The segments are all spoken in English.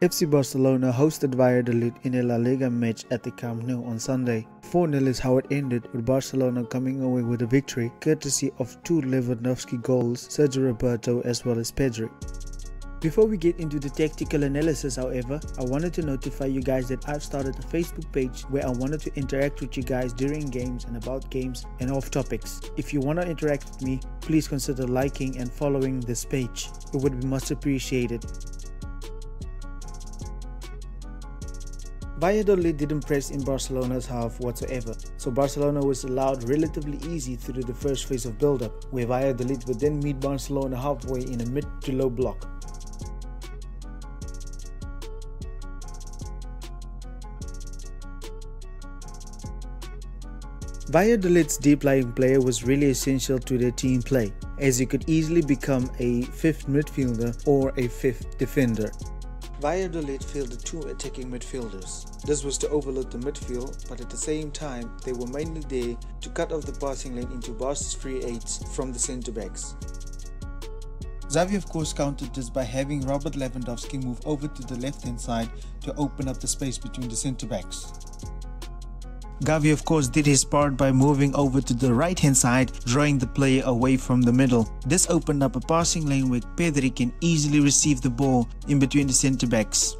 FC Barcelona hosted Valladolid in a La Liga match at the Camp Nou on Sunday. 4-0 is how it ended, with Barcelona coming away with a victory courtesy of two Lewandowski goals, Sergio Roberto as well as Pedri. Before we get into the tactical analysis, however, I wanted to notify you guys that I've started a Facebook page where I wanted to interact with you guys during games and about games and off topics. If you want to interact with me, please consider liking and following this page. It would be much appreciated. Valladolid didn't press in Barcelona's half whatsoever, so Barcelona was allowed relatively easy through the first phase of build-up, where Valladolid would then meet Barcelona halfway in a mid to low block. Valladolid's deep-lying player was really essential to their team play, as he could easily become a fifth midfielder or a fifth defender. Valladolid fielded two attacking midfielders. This was to overload the midfield, but at the same time, they were mainly there to cut off the passing lane into Barca's free eights from the centre-backs. Xavi of course countered this by having Robert Lewandowski move over to the left-hand side to open up the space between the centre-backs. Xavi of course did his part by moving over to the right hand side, drawing the player away from the middle. This opened up a passing lane where Pedri can easily receive the ball in between the centre backs.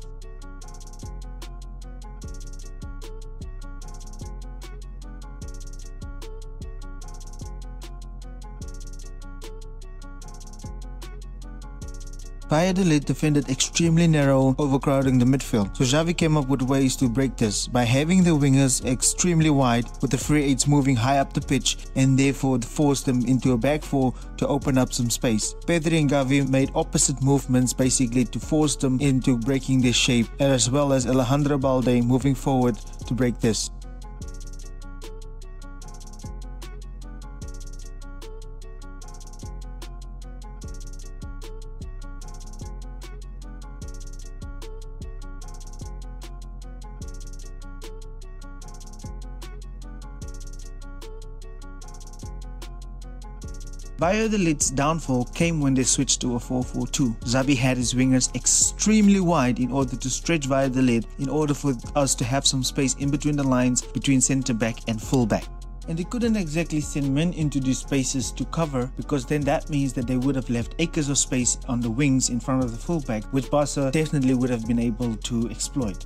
Valladolid defended extremely narrow, overcrowding the midfield, so Xavi came up with ways to break this by having the wingers extremely wide with the free eights moving high up the pitch and therefore forced them into a back four to open up some space. Pedri and Xavi made opposite movements basically to force them into breaking this shape, as well as Alejandro Balde moving forward to break this. Valladolid's downfall came when they switched to a 4-4-2. Xavi had his wingers extremely wide in order to stretch Valladolid in order for us to have some space in between the lines between centre-back and full-back. And they couldn't exactly send men into these spaces to cover, because then that means that they would have left acres of space on the wings in front of the full-back, which Barca definitely would have been able to exploit.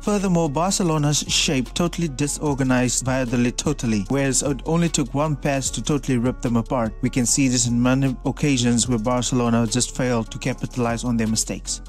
Furthermore, Barcelona's shape totally disorganized Valladolid totally, whereas it only took one pass to totally rip them apart. We can see this in many occasions where Barcelona just failed to capitalize on their mistakes.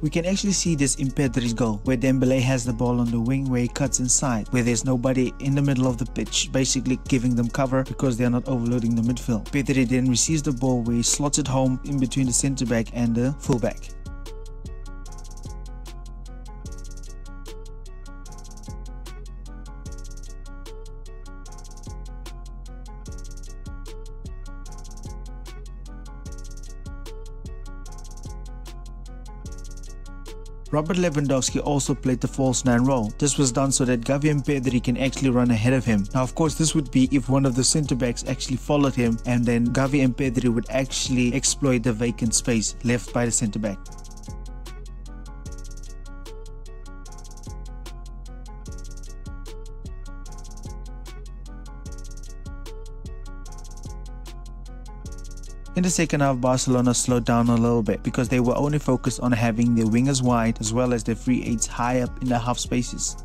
We can actually see this in Pedri's goal, where Dembele has the ball on the wing where he cuts inside, where there's nobody in the middle of the pitch, basically giving them cover because they are not overloading the midfield. Pedri then receives the ball where he slots it home in between the centre-back and the full-back. Robert Lewandowski also played the false 9 role. This was done so that Xavi and Pedri can actually run ahead of him. Now of course this would be if one of the centre backs actually followed him, and then Xavi and Pedri would actually exploit the vacant space left by the centre back. In the second half, Barcelona slowed down a little bit because they were only focused on having their wingers wide as well as their free eights high up in the half spaces.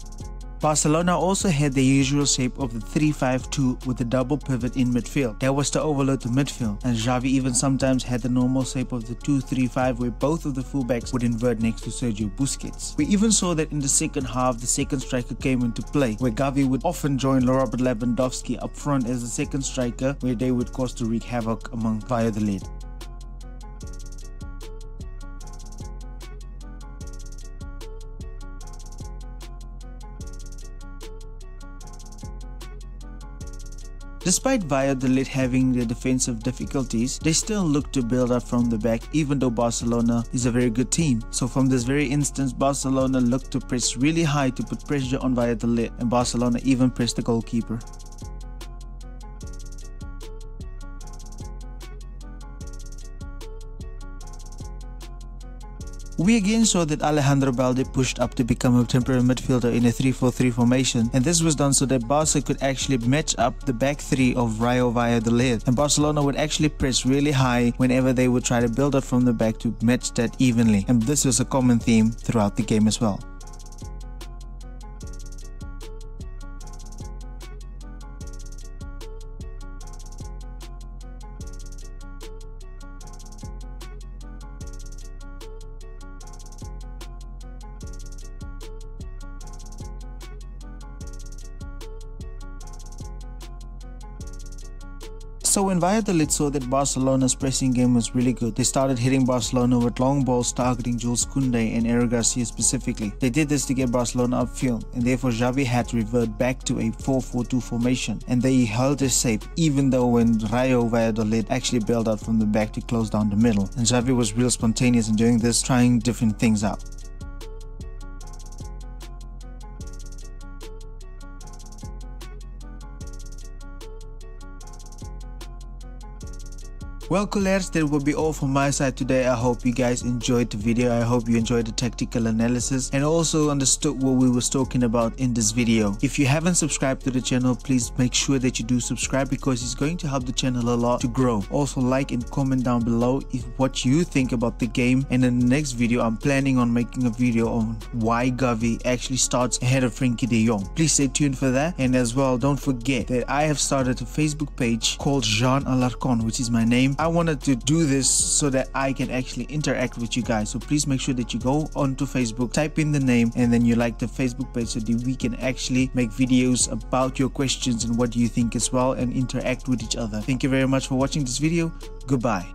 Barcelona also had the usual shape of the 3-5-2 with a double pivot in midfield. That was to overload the midfield, and Xavi even sometimes had the normal shape of the 2-3-5 where both of the fullbacks would invert next to Sergio Busquets. We even saw that in the second half the second striker came into play, where Xavi would often join Robert Lewandowski up front as the second striker, where they would cause to wreak havoc among Valladolid. Despite Valladolid having their defensive difficulties, they still look to build up from the back even though Barcelona is a very good team. So from this very instance, Barcelona looked to press really high to put pressure on Valladolid, and Barcelona even pressed the goalkeeper. We again saw that Alejandro Balde pushed up to become a temporary midfielder in a 3-4-3 formation, and this was done so that Barca could actually match up the back three of Rayo Valladolid, and Barcelona would actually press really high whenever they would try to build up from the back to match that evenly, and this was a common theme throughout the game as well. So when Valladolid saw that Barcelona's pressing game was really good, they started hitting Barcelona with long balls targeting Jules Koundé and Eric Garcia specifically. They did this to get Barcelona upfield, and therefore Xavi had to revert back to a 4-4-2 formation, and they held their shape even though when Rayo Valladolid actually bailed out from the back to close down the middle, and Xavi was real spontaneous in doing this, trying different things out. Well, coolers, that will be all from my side today. I hope you guys enjoyed the video. I hope you enjoyed the tactical analysis and also understood what we were talking about in this video. If you haven't subscribed to the channel, please make sure that you do subscribe because it's going to help the channel a lot to grow. Also like and comment down below what you think about the game, and in the next video I'm planning on making a video on why Xavi actually starts ahead of Frenkie de Jong. Please stay tuned for that, and as well don't forget that I have started a Facebook page called Jean Alarcon, which is my name. I wanted to do this so that I can actually interact with you guys, so please make sure that you go onto Facebook, type in the name, and then you like the Facebook page so that we can actually make videos about your questions and what you think as well and interact with each other. Thank you very much for watching this video. Goodbye.